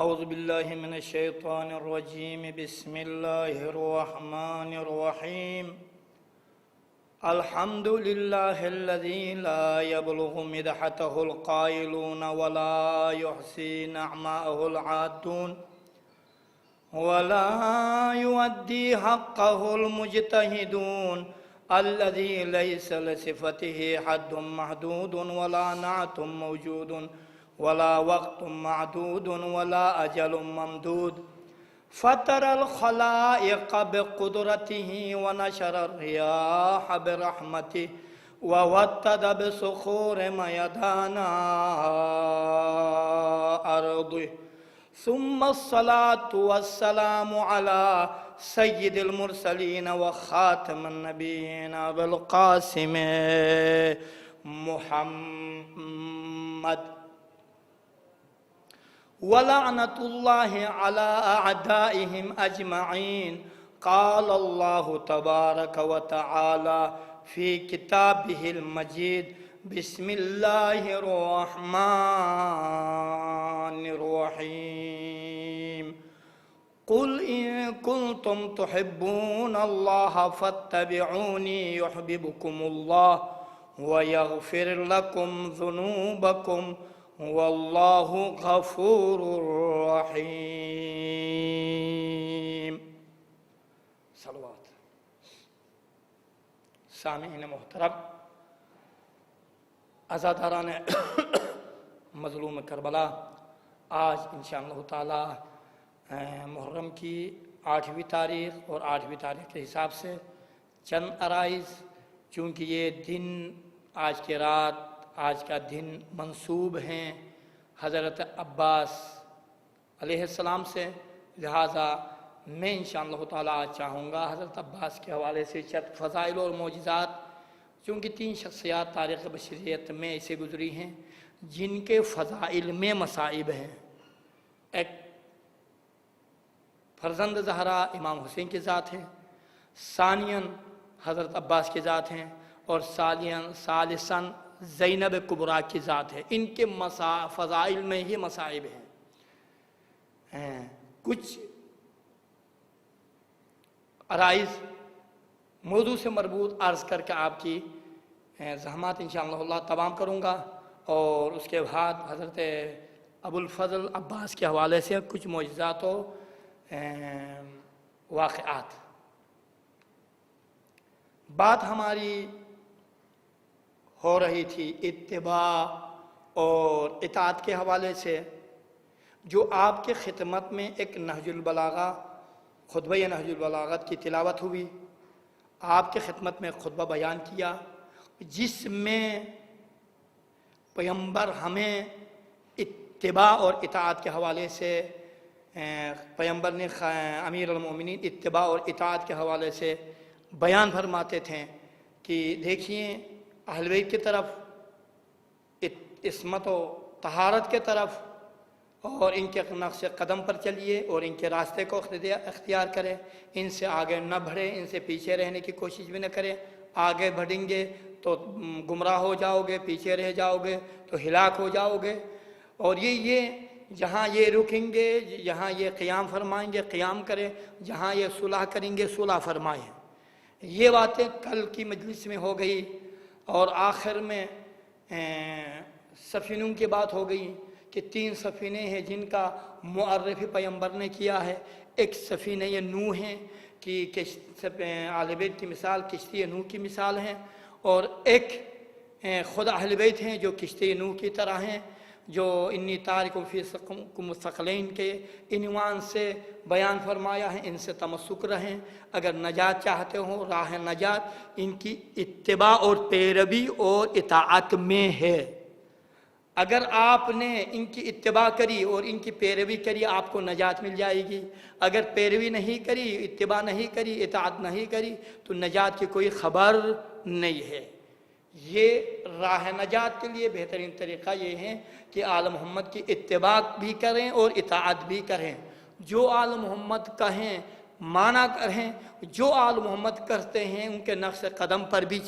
اعوذ باللہ من الشیطان الرجیم بسم اللہ الرحمن الرحیم الحمد للہ الذی لا يبلغ مدحته القائلون ولا يحصي نعماءه العادون ولا يؤدي حقه المجتهدون الذي ليس لصفته حد محدود ولا نعت موجود ولا وقت معدود ولا أجل ممدود فطر الخلائق بقدرته ونشر الرياح برحمته ووتد بصخور ميدانا أرضه ثم الصلاة والسلام على سيد المرسلين وخاتم النبيين أبي القاسم محمد وَلَعْنَةُ اللَّهِ عَلَىٰ أَعْدَائِهِمْ أَجْمَعِينَ قال الله تبارك وتعالى في كتابه المجيد بسم الله الرحمن الرحيم قل إن كنتم تحبون الله فاتبعوني يحببكم الله ويغفر لكم ذنوبكم واللہ غفور رحیم۔ صلوات۔ سامعین محترم، عزاداران مظلوم کربلا، آج انشاءاللہ تعالی محرم کی 8ویں تاریخ اور 8ویں تاریخ کے حساب سے چند عرائض، چونکہ یہ دن آج کے رات آج کا دن منسوب ہیں حضرت عباس علیہ السلام سے، لہٰذا میں انشاءاللہ تعالیٰ آج چاہوں گا حضرت عباس کے حوالے سے چند فضائل اور معجزات، چونکہ 3 شخصیات تاریخ بشریت میں ایسے گزری ہیں جن کے فضائل میں مصائب ہیں۔ ایک فرزند زہرا امام حسین کی ذات ہے، ثانیاً حضرت عباس کی ذات ہیں، اور ثالثاً زینب کبریٰ کی ذات ہے۔ ان کے فضائل میں ہی مصائب ہیں۔ کچھ عرائض موضوع سے مربوط عرض کر کے آپ کی زحمات انشاءاللہ تمام کروں گا، اور اس کے بعد حضرت ابو الفضل عباس کے حوالے سے کچھ معجزات و واقعات۔ بات ہماری ہو رہی تھی اتباع اور اطاعت کے حوالے سے، جو آپ کے خدمت میں ایک نہج البلاغہ خطبہ نہج البلاغت کی تلاوت ہوئی، آپ کے خدمت میں خطبہ بیان کیا، جس میں پیغمبر ہمیں اتباع اور اطاعت کے حوالے سے پیغمبر نے امیر المومنین اتباع اور اطاعت کے حوالے سے بیان فرماتے تھے کہ دیکھیے اہل بیت کی طرف، عصمت و طہارت کے طرف، اور ان کے نقش قدم پر چلیے اور ان کے راستے کو اختیار کریں، ان سے آگے نہ بڑھیں، ان سے پیچھے رہنے کی کوشش بھی نہ کریں۔ آگے بڑھیں گے تو گمراہ ہو جاؤ گے، پیچھے رہ جاؤ گے تو ہلاک ہو جاؤ گے، اور یہ جہاں یہ رکیں گے، جہاں یہ قیام فرمائیں گے قیام کریں، جہاں یہ صلح کریں گے صلح فرمائیں۔ یہ باتیں کل کی مجلس میں ہو گئی، اور آخر میں سفینوں کی بات ہو گئی کہ 3 سفینے ہیں جن کا معرف پیغمبر نے کیا ہے۔ ایک سفینہ یہ نوح ہیں کہ اہل بیت کی مثال کشتی نوح کی مثال ہیں، اور ایک خود اہل بیت ہیں جو کشتی نوح کی طرح ہیں، جو انی تارک فیکم الثقلین کے عنوان سے بیان فرمایا ہے۔ ان سے تمسک رہیں، اگر نجات چاہتے ہو، راہ نجات ان کی اتباع اور پیروی اور اطاعت میں ہے۔ اگر آپ نے ان کی اتباع کری اور ان کی پیروی کری آپ کو نجات مل جائے گی، اگر پیروی نہیں کری، اتباع نہیں کری، اطاعت نہیں کری تو نجات کی کوئی خبر نہیں ہے۔ یہ راہ نجات کے لیے بہترین طریقہ یہ ہے کہ آل محمد کی اتباع بھی کریں اور اطاعت بھی کریں۔ جو آل محمد کہیں مانا کریں، جو آل محمد کرتے ہیں ان کے نقش قدم پر بھی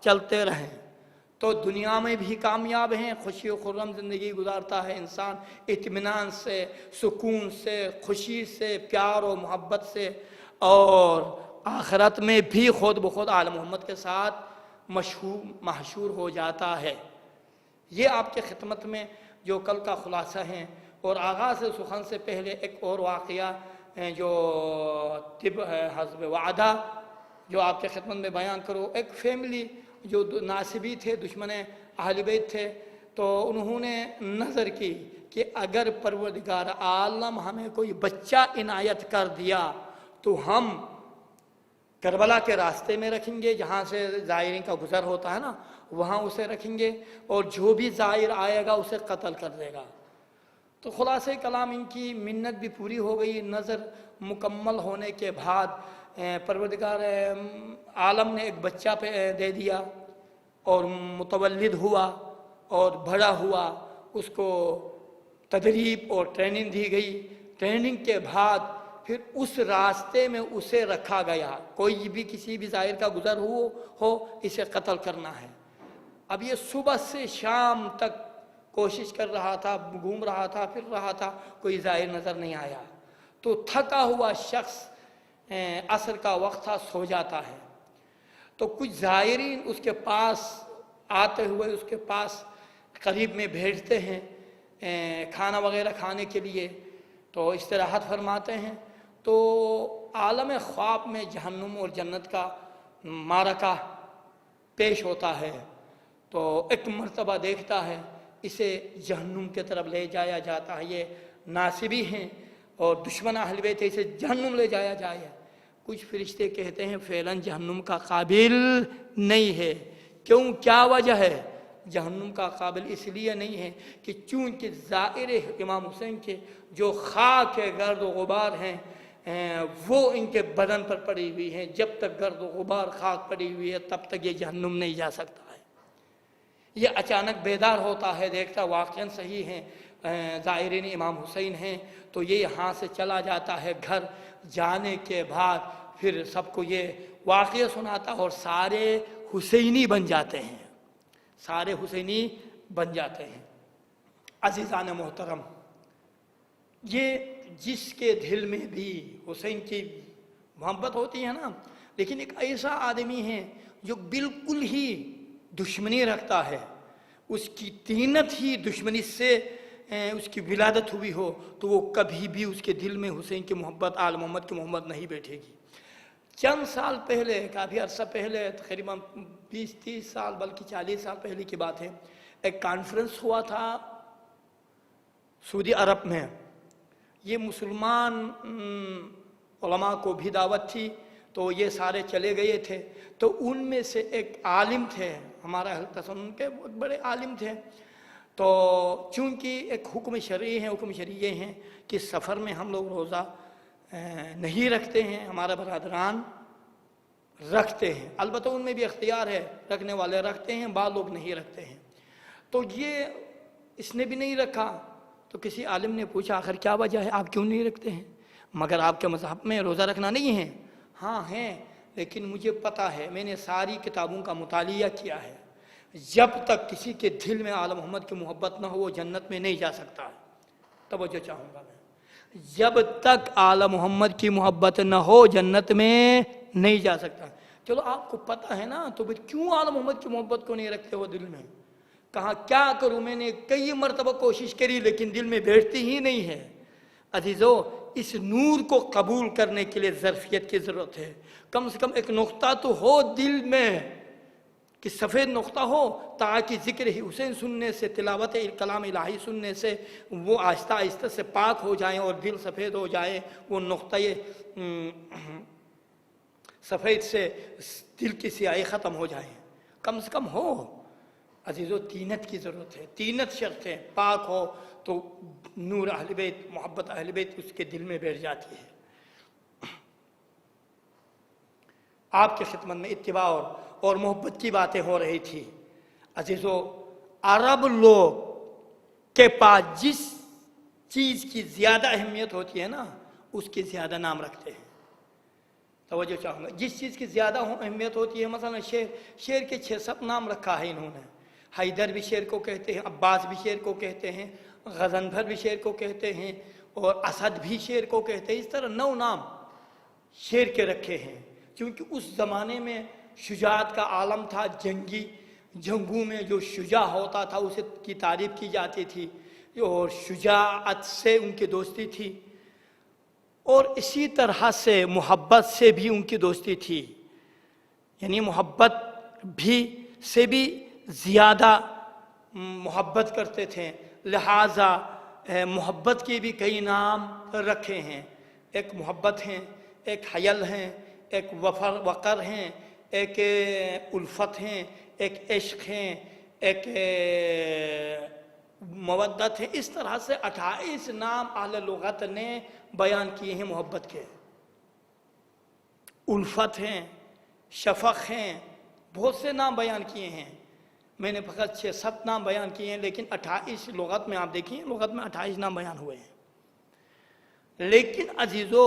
چلتے رہیں۔ تو دنیا میں بھی کامیاب ہیں، خوشی و خرم زندگی گزارتا ہے انسان، اطمینان سے، سکون سے، خوشی سے، پیار و محبت سے، اور آخرت میں بھی خود بخود آل محمد کے ساتھ محشور ہو جاتا ہے۔ یہ آپ کے خدمت میں جو کل کا خلاصہ ہے، اور آغاز سخن سے پہلے ایک اور واقعہ جو طب ہے حسب وعدہ جو آپ کے خدمت میں بیان کرو۔ ایک فیملی جو ناصبی تھے، دشمن اہل بیت تھے، تو انہوں نے نظر کی کہ اگر پروردگار عالم ہمیں کوئی بچہ عنایت کر دیا تو ہم کربلا کے راستے میں رکھیں گے، جہاں سے زائرین کا گزر ہوتا ہے نا، وہاں اسے رکھیں گے، اور جو بھی زائر آئے گا اسے قتل کر دے گا۔ تو خلاصہ کلام ان کی منت بھی پوری ہو گئی۔ نظر مکمل ہونے کے بعد پروردگار عالم نے ایک بچہ دے دیا، اور متولد ہوا اور بڑا ہوا، اس کو تدریب اور ٹریننگ دی گئی۔ ٹریننگ کے بعد پھر اس راستے میں اسے رکھا گیا، کوئی بھی کسی بھی زائر کا گزر ہو اسے قتل کرنا ہے۔ اب یہ صبح سے شام تک کوشش کر رہا تھا، گھوم رہا تھا، پھر رہا تھا، کوئی زائر نظر نہیں آیا۔ تو تھکا ہوا شخص عصر کا وقت تھا، سو جاتا ہے۔ تو کچھ زائرین اس کے پاس آتے ہوئے اس کے پاس قریب میں بھیجتے ہیں کھانا وغیرہ کھانے کے لیے، تو استراحت فرماتے ہیں۔ تو عالم خواب میں جہنم اور جنت کا معرکہ پیش ہوتا ہے، تو ایک مرتبہ دیکھتا ہے اسے جہنم کی طرف لے جایا جاتا ہے۔ یہ ناصبی ہیں اور دشمن اہل بیت ہے، اسے جہنم لے جایا جائے۔ کچھ فرشتے کہتے ہیں فعلاً جہنم کا قابل نہیں ہے۔ کیوں؟ کیا وجہ ہے؟ جہنم کا قابل اس لیے نہیں ہے کہ چونکہ زائر امام حسین کے جو خاک گرد و غبار ہیں وہ ان کے بدن پر پڑی ہوئی ہیں۔ جب تک گرد و غبار خاک پڑی ہوئی ہے تب تک یہ جہنم نہیں جا سکتا ہے۔ یہ اچانک بیدار ہوتا ہے، دیکھتا واقعاً صحیح ہیں زائرین امام حسین ہیں، تو یہ یہاں سے چلا جاتا ہے۔ گھر جانے کے بعد پھر سب کو یہ واقعہ سناتا اور سارے حسینی بن جاتے ہیں، سارے حسینی بن جاتے ہیں۔ عزیزان محترم، یہ جس کے دل میں بھی حسین کی محبت ہوتی ہے نا، لیکن ایک ایسا آدمی ہے جو بالکل ہی دشمنی رکھتا ہے، اس کی طینت ہی دشمنی سے اس کی ولادت ہوئی ہو، تو وہ کبھی بھی اس کے دل میں حسین کی محبت، آل محمد کی محبت نہیں بیٹھے گی۔ چند سال پہلے، کافی عرصہ پہلے، تقریباً 20-30 سال بلکہ 40 سال پہلے کی بات ہے، ایک کانفرنس ہوا تھا سعودی عرب میں۔ یہ مسلمان علماء کو بھی دعوت تھی، تو یہ سارے چلے گئے تھے۔ تو ان میں سے ایک عالم تھے، ہمارا اہل تسنن کے بہت بڑے عالم تھے۔ تو چونکہ ایک حکم شرعی ہے، حکم شرعی یہ ہیں کہ سفر میں ہم لوگ روزہ نہیں رکھتے ہیں، ہمارے برادران رکھتے ہیں، البتہ ان میں بھی اختیار ہے، رکھنے والے رکھتے ہیں، بعض لوگ نہیں رکھتے ہیں۔ تو یہ اس نے بھی نہیں رکھا، تو کسی عالم نے پوچھا آخر کیا وجہ ہے، آپ کیوں نہیں رکھتے ہیں؟ مگر آپ کے مذہب میں روزہ رکھنا نہیں ہے؟ ہاں ہیں، لیکن مجھے پتا ہے، میں نے ساری کتابوں کا مطالعہ کیا ہے، جب تک کسی کے دل میں آل محمد کی محبت نہ ہو وہ جنت میں نہیں جا سکتا۔ توجہ چاہوں گا میں، جب تک آل محمد کی محبت نہ ہو جنت میں نہیں جا سکتا۔ چلو آپ کو پتا ہے نا، تو پھر کیوں آل محمد کی محبت کو نہیں رکھتے ہو دل میں؟ کہا کیا کروں، میں نے کئی مرتبہ کوشش کری لیکن دل میں بیٹھتی ہی نہیں ہے۔ عزیزو، اس نور کو قبول کرنے کے لیے ظرفیت کی ضرورت ہے، کم سے کم ایک نقطہ تو ہو دل میں، کہ سفید نقطہ ہو، تاکہ ذکر حسین سننے سے، تلاوت کلام الہی سننے سے وہ آہستہ آہستہ سے پاک ہو جائیں اور دل سفید ہو جائے، وہ نقطہ سفید سے دل کی سیاہی ختم ہو جائے، کم سے کم ہو۔ عزیزو، تینت کی ضرورت ہے، تینت شرط ہے، پاک ہو تو نور اہل بیت، محبت اہل بیت اس کے دل میں بیٹھ جاتی ہے۔ آپ کی خدمت میں اتباع اور محبت کی باتیں ہو رہی تھی۔ عزیزو، عرب لوگ کے پاس جس چیز کی زیادہ اہمیت ہوتی ہے نا، اس کی زیادہ نام رکھتے ہیں۔ توجہ چاہوں گا، جس چیز کی زیادہ اہمیت ہوتی ہے، مثلا شیر کے 6-7 نام رکھا ہے انہوں نے، حیدر بھی شیر کو کہتے ہیں، عباس بھی شیر کو کہتے ہیں، غضنفر بھی شیر کو کہتے ہیں، اور اسد بھی شیر کو کہتے ہیں۔ اس طرح 9 نام شیر کے رکھے ہیں، کیونکہ اس زمانے میں شجاعت کا عالم تھا، جنگوں میں جو شجاع ہوتا تھا اسے کی تعریف کی جاتی تھی، اور شجاعت سے ان کی دوستی تھی، اور اسی طرح سے محبت سے بھی ان کی دوستی تھی، یعنی محبت سے بھی زیادہ محبت کرتے تھے، لہٰذا محبت کے بھی کئی نام رکھے ہیں۔ ایک محبت ہیں، ایک حیل ہیں، ایک وقر ہیں، ایک الفت ہیں، ایک عشق ہیں، ایک مودت ہے۔ اس طرح سے 28 نام اہل لغت نے بیان کیے ہیں محبت کے۔ الفت ہیں، شفق ہیں، بہت سے نام بیان کیے ہیں، میں نے فقط 6-7 نام بیان کیے ہیں، لیکن 28 لغت میں آپ دیکھیں، لغت میں 28 نام بیان ہوئے ہیں۔ لیکن عزیزو،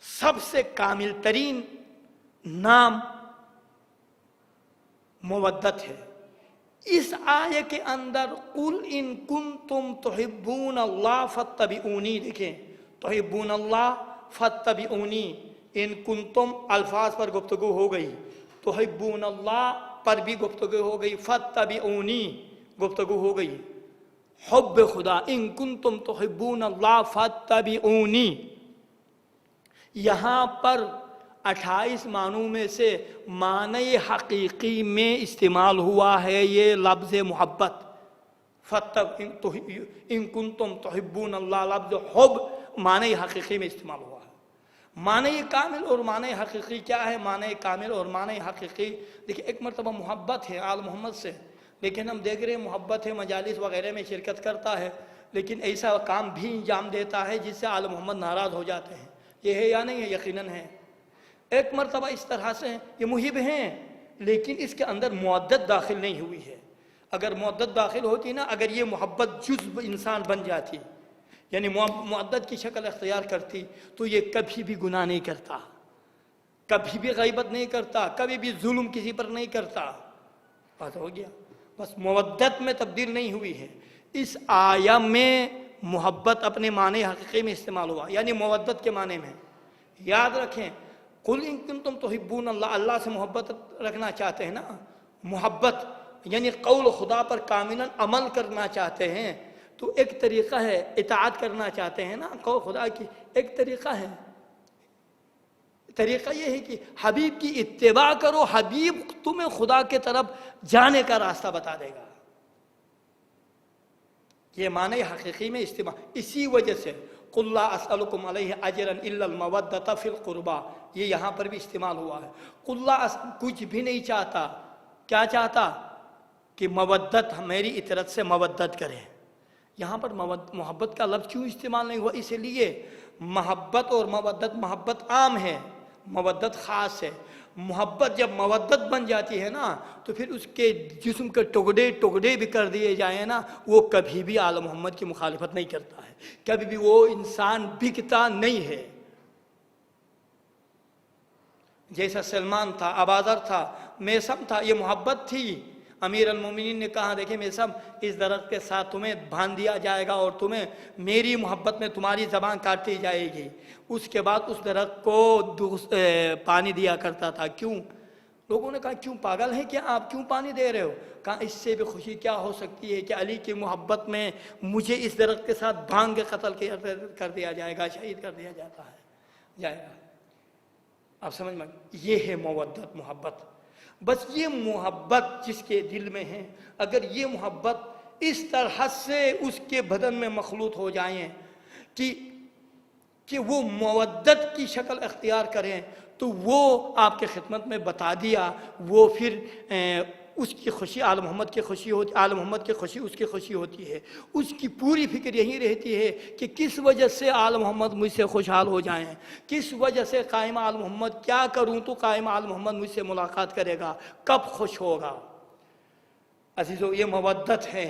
سب سے کامل ترین نام مودت ہے۔ اس آیے کے اندر قُلْ إِن كُنْتُمْ تُحِبُّونَ اللَّهَ فَاتَّبِعُونِی، دیکھیں، تحبون اللہ فاتبعونی، ان کنتم الفاظ پر گفتگو ہو گئی، تحبون اللہ پر بھی گفتگو ہو گئی، فاتبعونی گفتگو ہو گئی، حب خدا، ان کنتم تحبون اللہ فاتبعونی۔ یہاں پر 28 معنوں میں سے معنی حقیقی میں استعمال ہوا ہے یہ لفظ محبت، ان کنتم تحبون اللہ، لفظ حب معنی حقیقی میں استعمال ہوا ہے۔ معنی کامل اور معنی حقیقی کیا ہے؟ معنی کامل اور معنی حقیقی، دیکھیں، ایک مرتبہ محبت ہے آل محمد سے، لیکن ہم دیکھ رہے ہیں محبت ہے مجالس وغیرہ میں شرکت کرتا ہے، لیکن ایسا کام بھی انجام دیتا ہے جس سے آل محمد ناراض ہو جاتے ہیں، یہ ہے یا نہیں ہے؟ یقیناً ہے۔ ایک مرتبہ اس طرح سے یہ محب ہیں، لیکن اس کے اندر مودت داخل نہیں ہوئی ہے۔ اگر مودت داخل ہوتی نا، اگر یہ محبت جزو انسان بن جاتی، یعنی مودت کی شکل اختیار کرتی، تو یہ کبھی بھی گناہ نہیں کرتا، کبھی بھی غیبت نہیں کرتا، کبھی بھی ظلم کسی پر نہیں کرتا۔ بات ہو گیا، بس مودت میں تبدیل نہیں ہوئی ہے۔ اس آیہ میں محبت اپنے معنی حقیقی میں استعمال ہوا، یعنی مودت کے معنی میں۔ یاد رکھیں، قُلْ إِن كُنْتُمْ تُحِبُّونَ اللَّهَ، اللہ سے محبت رکھنا چاہتے ہیں نا، محبت یعنی قول خدا پر کاملاً عمل کرنا چاہتے ہیں، تو ایک طریقہ ہے، اطاعت کرنا چاہتے ہیں نا قول خدا کی، ایک طریقہ ہے، طریقہ یہ ہے کہ حبیب کی اتباع کرو، حبیب تمہیں خدا کے طرف جانے کا راستہ بتا دے گا۔ یہ معنی حقیقی میں استعمال، اسی وجہ سے قُلْ لَا أَسْأَلُكُمْ عَلَيْهِ أَجْرًا إِلَّا الْمَوَدَّةَ فِي الْقُرْبَى، یہ یہاں پر بھی استعمال ہوا ہے۔ قُلْ لَا کچھ بھی نہیں چاہتا، کیا چاہتا؟ کہ مودت، میری اطاعت سے مودت کرے۔ یہاں پر محبت کا لفظ کیوں استعمال نہیں ہوا؟ اس لیے محبت اور مودت، محبت عام ہے، مودت خاص ہے۔ محبت جب مودت بن جاتی ہے نا، تو پھر اس کے جسم کے ٹکڑے بھی کر دیے جائیں نا، وہ کبھی بھی آل محمد کی مخالفت نہیں کرتا ہے، کبھی بھی وہ انسان بکتا نہیں ہے۔ جیسا سلمان تھا، ابوذر تھا، میثم تھا، یہ محبت تھی۔ امیر المومنین نے کہا، دیکھیں میثم، اس درخت کے ساتھ تمہیں باندھ دیا جائے گا اور تمہیں میری محبت میں تمہاری زبان کاٹی جائے گی۔ اس کے بعد اس درخت کو پانی دیا کرتا تھا۔ کیوں؟ لوگوں نے کہا کیوں پاگل ہیں کیا آپ، کیوں پانی دے رہے ہو؟ کہا اس سے بھی خوشی کیا ہو سکتی ہے کہ علی کی محبت میں مجھے اس درخت کے ساتھ باندھ کے قتل کر دیا جائے گا، شہید کر دیا جائے گا۔ آپ سمجھ میں، یہ ہے مودت، محبت۔ بس یہ محبت جس کے دل میں ہے، اگر یہ محبت اس طرح سے اس کے بدن میں مخلوط ہو جائیں کہ وہ مودت کی شکل اختیار کریں، تو وہ آپ کے خدمت میں بتا دیا، وہ پھر اس کی خوشی آل محمد کی خوشی ہوتی، آل محمد کی خوشی اس کی خوشی ہوتی ہے۔ اس کی پوری فکر یہی رہتی ہے کہ کس وجہ سے آل محمد مجھ سے خوشحال ہو جائیں، کس وجہ سے قائم آل محمد، کیا کروں تو قائم آل محمد مجھ سے ملاقات کرے گا، کب خوش ہوگا۔ عزیزو، یہ مودت ہے۔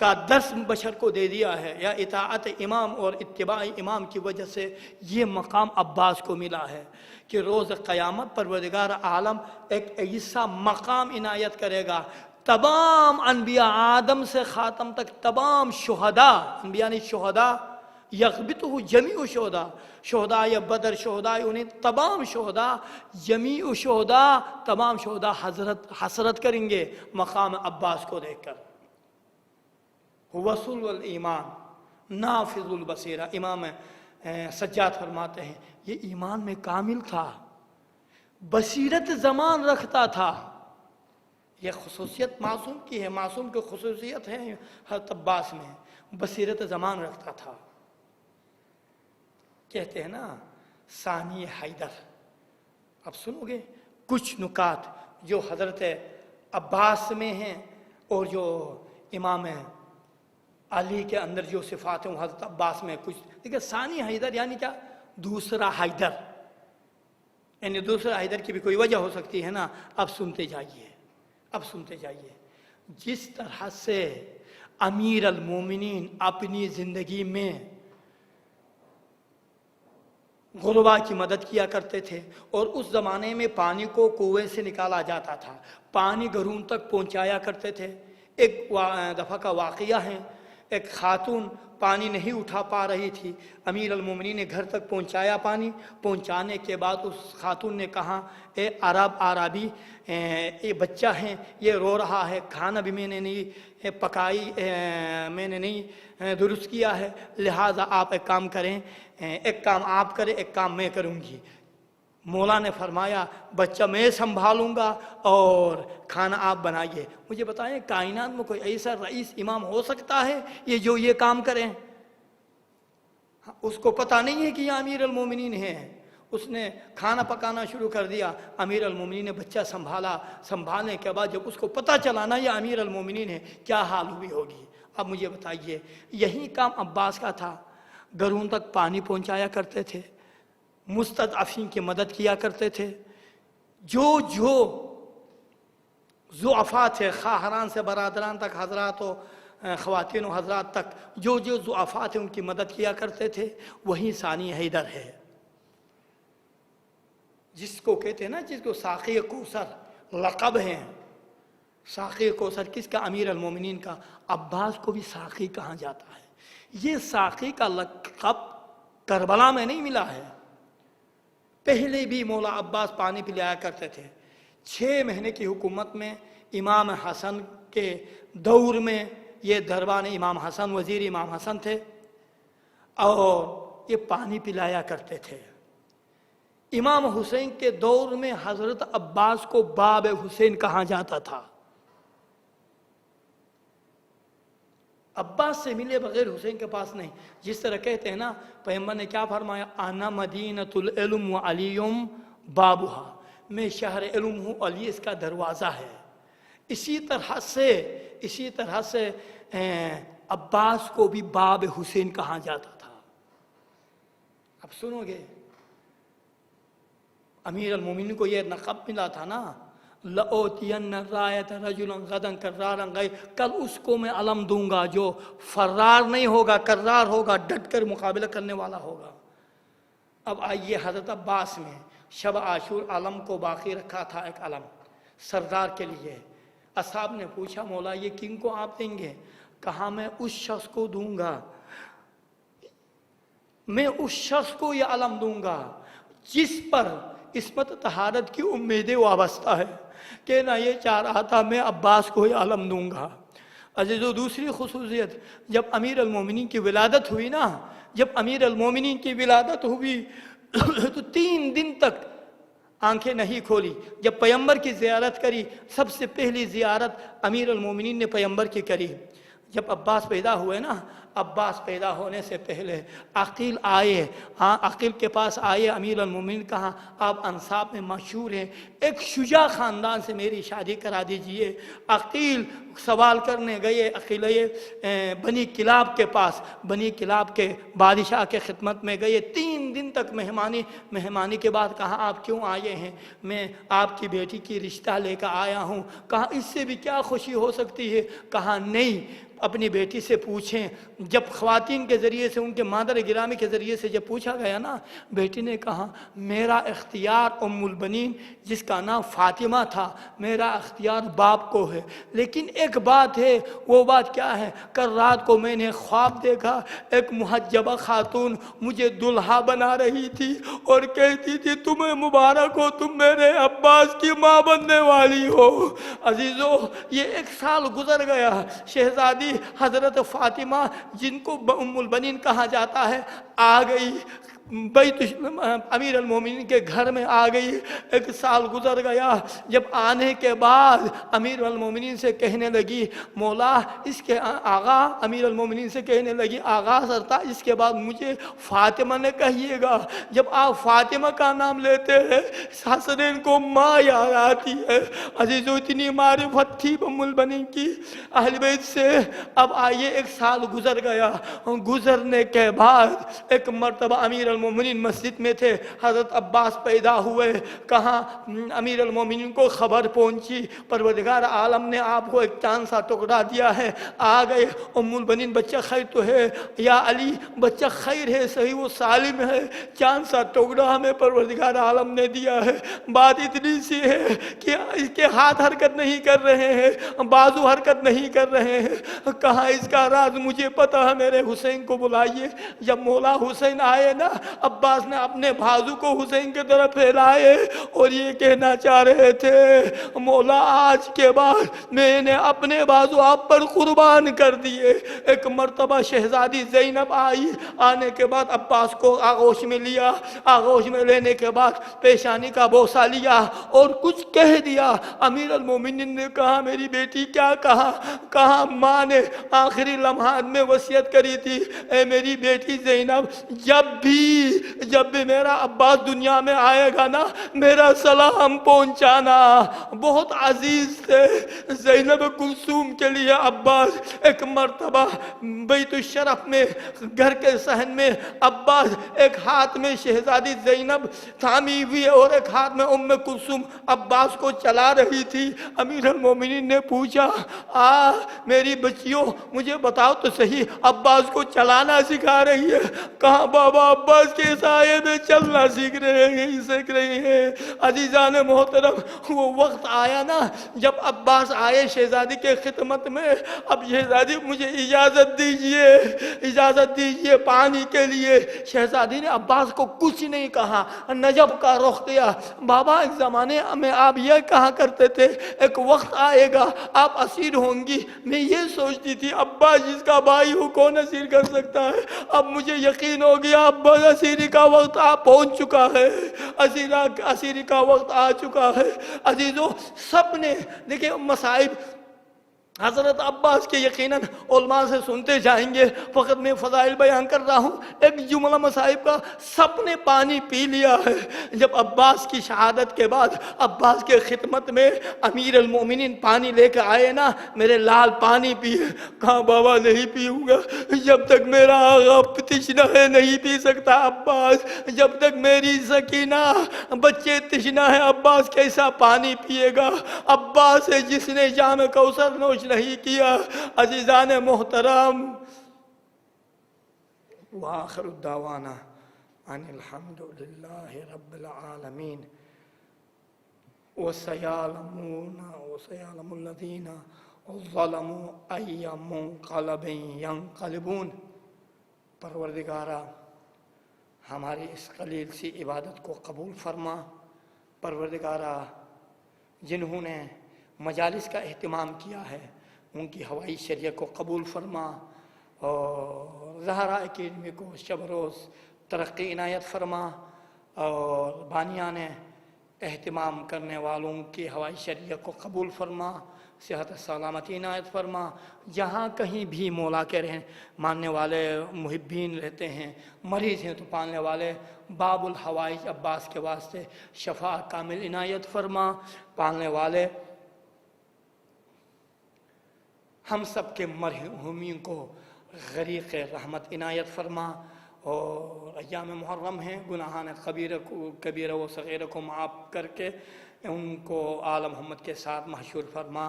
کا درس بشر کو دے دیا ہے، یا اطاعت امام اور اتباع امام کی وجہ سے یہ مقام عباس کو ملا ہے کہ روز قیامت پروردگار عالم ایک ایسا مقام عنایت کرے گا، تمام انبیاء آدم سے خاتم تک تمام شہداء، انبیاء نے شہداء، یغبطہ جمیع شہداء، شہداء بدر، شہداء انہیں تمام شہداء، جمیع شہداء، تمام شہداء حسرت کریں گے مقام عباس کو دیکھ کر۔ وصول الایمان نافذ البصیرہ، امام سجاد فرماتے ہیں یہ ایمان میں کامل تھا، بصیرت زمان رکھتا تھا۔ یہ خصوصیت معصوم کی ہے، معصوم کی خصوصیت ہے حضرت عباس میں، بصیرت زمان رکھتا تھا۔ کہتے ہیں نا ثانی حیدر، اب سنو گے کچھ نکات جو حضرت عباس میں ہیں اور جو امام علی کے اندر جو صفات ہیں حضرت عباس میں کچھ، دیکھیں ثانی حیدر یعنی کیا؟ دوسرا حیدر، یعنی دوسرا حیدر کی بھی کوئی وجہ ہو سکتی ہے نا۔ اب سنتے جائیے، اب سنتے جائیے، جس طرح سے امیر المومنین اپنی زندگی میں غربا کی مدد کیا کرتے تھے، اور اس زمانے میں پانی کو کنویں سے نکالا جاتا تھا، پانی گھروں تک پہنچایا کرتے تھے۔ ایک دفعہ کا واقعہ ہے، ایک خاتون پانی نہیں اٹھا پا رہی تھی، امیر المومنین نے گھر تک پہنچایا پانی، پہنچانے کے بعد اس خاتون نے کہا اے عربی یہ بچہ ہے، یہ رو رہا ہے، کھانا بھی میں نے نہیں پکائی، میں نے نہیں درست کیا ہے، لہٰذا آپ ایک کام کریں، ایک کام آپ کریں، ایک کام میں کروں گی۔ مولا نے فرمایا بچہ میں سنبھالوں گا اور کھانا آپ بنائیے۔ مجھے بتائیں کائنات میں کوئی ایسا رئیس امام ہو سکتا ہے یہ جو یہ کام کریں؟ اس کو پتہ نہیں ہے کہ یہ امیر المومنین ہے، اس نے کھانا پکانا شروع کر دیا، امیر المومنین نے بچہ سنبھالا، سنبھالنے کے بعد جب اس کو پتہ چلا نا یہ امیر المومنین ہے، کیا حال ہوئی ہوگی؟ اب مجھے بتائیے، یہی کام عباس کا تھا، گھروں تک پانی پہنچایا کرتے تھے، مستضعفین کی مدد کیا کرتے تھے، جو ضعفاء تھے، خواہران سے برادران تک، حضرات و خواتین و حضرات تک جو ضعفاء تھے ان کی مدد کیا کرتے تھے، وہی ثانی حیدر ہے، جس کو کہتے ہیں نا، جس کو ساقی کوثر لقب ہے۔ ساقی کوثر کس کا؟ امیر المومنین کا۔ عباس کو بھی ساقی کہا جاتا ہے۔ یہ ساقی کا لقب کربلا میں نہیں ملا ہے، پہلے بھی مولا عباس پانی پلایا کرتے تھے۔ 6 مہینے کی حکومت میں امام حسن کے دور میں یہ دربان امام حسن، وزیر امام حسن تھے، اور یہ پانی پلایا کرتے تھے۔ امام حسین کے دور میں حضرت عباس کو باب حسین کہا جاتا تھا۔ عباس سے ملے بغیر حسین کے پاس نہیں، جس طرح کہتے ہیں نا پیغمبر نے کیا فرمایا، انا مدینۃ العلم و علیم بابھا، میں شہر علم ہوں، علی اس کا دروازہ ہے۔ اسی طرح سے عباس کو بھی باب حسین کہا جاتا تھا۔ اب سنو گے، امیر المومنین کو یہ لقب ملا تھا نا، لَأُوتِيَنَّ الرَّایَةَ رَجُلًا غَدًا کَرَّارًا غَیْرَ، کل اس کو میں علم دوں گا جو فرار نہیں ہوگا، کرار ہوگا، ڈٹ کر مقابلہ کرنے والا ہوگا۔ اب آئیے حضرت عباس میں شب عاشور علم کو باقی رکھا تھا، ایک علم سردار کے لیے۔ اصحاب نے پوچھا مولا یہ کن کو آپ دیں گے؟ کہا میں اس شخص کو دوں گا، میں اس شخص کو یہ علم دوں گا جس پر عصمت طہارت کی امیدیں وابستہ ہے، کہ نہ یہ چاہ رہا تھا میں عباس کو یہ علم دوں گا۔ عزیزو، دوسری خصوصیت، جب امیر المومنین کی ولادت ہوئی نا، جب امیر المومنین کی ولادت ہوئی تو 3 دن تک آنکھیں نہیں کھولی۔ جب پیغمبر کی زیارت کری، سب سے پہلی زیارت امیر المومنین نے پیغمبر کی کری۔ جب عباس پیدا ہوئے نا، عباس پیدا ہونے سے پہلے عقیل آئے، عقیل کے پاس آئے، امیر المومنین کہا آپ انصاب میں مشہور ہیں، ایک شجاع خاندان سے میری شادی کرا دیجئے۔ عقیل سوال کرنے گئے، عقیل بنی کلاب کے پاس، بنی کلاب کے بادشاہ کے خدمت میں گئے، 3 دن تک مہمانی کے بعد کہا آپ کیوں آئے ہیں؟ میں آپ کی بیٹی کی رشتہ لے کر آیا ہوں۔ کہا اس سے بھی کیا خوشی ہو سکتی ہے؟ کہا نہیں، اپنی بیٹی سے پوچھیں۔ جب خواتین کے ذریعے سے، ان کے مادر گرامی کے ذریعے سے جب پوچھا گیا نا، بیٹی نے کہا میرا اختیار ام البنین جس کا نام فاطمہ تھا، میرا اختیار باپ کو ہے، لیکن ایک بات ہے، وہ بات کیا ہے؟ کل رات کو میں نے خواب دیکھا، ایک محجبہ خاتون مجھے دلہا بنا رہی تھی اور کہتی تھی تمہیں مبارک ہو، تم میرے عباس کی ماں بننے والی ہو۔ عزیزو، یہ 1 سال گزر گیا، شہزادی حضرت فاطمہ جن کو ام البنین کہا جاتا ہے آ گئی، امیر المومنین کے گھر میں آ گئی۔ 1 سال گزر گیا، جب آنے کے بعد امیر المومنین سے کہنے لگی مولا، اس کے آغا امیر المومنین سے کہنے لگی آغا سرتا، اس کے بعد مجھے فاطمہ نے کہیے گا۔ جب آپ فاطمہ کا نام لیتے ہیں حسنین کو ماں یاد آتی ہے۔ عزیزو، اتنی معرفت تھی ام البنین کی اہل بیت سے۔ اب آئیے 1 سال گزر گیا، گزرنے کے بعد ایک مرتبہ امیر المومنین مسجد میں تھے، حضرت عباس پیدا ہوئے۔ کہاں امیر المومنین کو خبر پہنچی پروردگار عالم نے آپ کو ایک چاند سا ٹکڑا دیا ہے۔ آ گئے، ام البنین بچہ خیر تو ہے یا علی، بچہ خیر ہے، صحیح وہ سالم ہے، چاند سا ٹکڑا ہمیں پروردگار عالم نے دیا ہے۔ بات اتنی سی ہے کہ اس کے ہاتھ حرکت نہیں کر رہے ہیں، بازو حرکت نہیں کر رہے ہیں۔ کہاں اس کا راز مجھے پتا ہے، میرے حسین کو بلائیے۔ جب مولا حسین آئے نا، عباس نے اپنے بازو کو حسین کی طرف پھیلائے اور یہ کہنا چاہ رہے تھے مولا آج کے بعد میں نے اپنے بازو آپ پر قربان کر دیے۔ ایک مرتبہ شہزادی زینب آئی، آنے کے بعد عباس کو آغوش میں لیا، آغوش میں لینے کے بعد پیشانی کا بوسہ لیا اور کچھ کہہ دیا۔ امیر المومنین نے کہا میری بیٹی کیا کہا؟ کہا ماں نے آخری لمحات میں وصیت کری تھی، اے میری بیٹی زینب، جب بھی میرا عباس دنیا میں آئے گا نا، میرا سلام پہنچانا۔ بہت عزیز تھے زینب کلثوم کے لیے عباس۔ ایک مرتبہ بیت الشرف میں، گھر کے صحن میں، عباس ایک ہاتھ میں شہزادی زینب تھامی ہوئی اور ایک ہاتھ میں ام کلثوم عباس کو چلا رہی تھی۔ امیر المومنین نے پوچھا میری بچیوں مجھے بتاؤ تو صحیح، عباس کو چلانا سکھا رہی ہے؟ کہاں بابا عباس کے سائے میں چلنا سیکھ رہے ہیں۔ عزیزان محترم، وہ وقت آیا نا جب عباس آئے شہزادی کے خدمت میں۔ اب شہزادی مجھے اجازت دیجئے پانی کے لیے۔ شہزادی نے عباس کو کچھ نہیں کہا، نجب کا رخ کیا۔ بابا ایک زمانے میں آپ یہ کہا کرتے تھے ایک وقت آئے گا آپ اسیر ہوں گی۔ میں یہ سوچتی تھی عباس جس کا بھائی ہو کون اسیر کر سکتا ہے؟ اب مجھے یقین ہو گیا عباس اسیری کا وقت پہنچ چکا ہے، اسیری کا وقت آ چکا ہے۔ عزیزو، سب نے دیکھیں مصائب حضرت عباس کے یقیناً علماء سے سنتے جائیں گے، فقط میں فضائل بیان کر رہا ہوں۔ ایک جملہ مصائب کا، سب نے پانی پی لیا ہے۔ جب عباس کی شہادت کے بعد عباس کے خدمت میں امیر المومنین پانی لے کے آئے نا، میرے لال پانی پیے۔ کہا بابا نہیں پیوں گا، جب تک میرا آغا تشنہ ہے نہیں پی سکتا عباس، جب تک میری سکینہ بچے تشنہ ہے عباس کیسا پانی پیے گا؟ عباس ہے جس نے جام کوثر نوش نہیں کیا۔ عزیزان محترم، وآخر الدعوانا ان الحمد للہ رب العالمین وسيعلم الذين ظلموا أي منقلب ينقلبون۔ پروردگارا ہماری اس قلیل سی عبادت کو قبول فرما۔ پروردگارا جنہوں نے مجالس کا اہتمام کیا ہے ان کی ہوائی شریعت کو قبول فرما، اور زہرا اکیڈمی کو شب روز ترقی عنایت فرما، اور بانیان اہتمام کرنے والوں کی ہوائی شریعت کو قبول فرما، صحت سلامتی عنایت فرما۔ جہاں کہیں بھی مولا کے ماننے والے محبین رہتے ہیں، مریض ہیں تو پالنے والے باب الحوائج عباس کے واسطے شفا کامل عنایت فرما۔ پالنے والے ہم سب کے مرحومین کو غریق رحمت عنایت فرما، اور ایام محرم ہیں، گناہان کبیرہ و صغیرہ کو معاف کر کے ان کو آل محمد کے ساتھ محشور فرما۔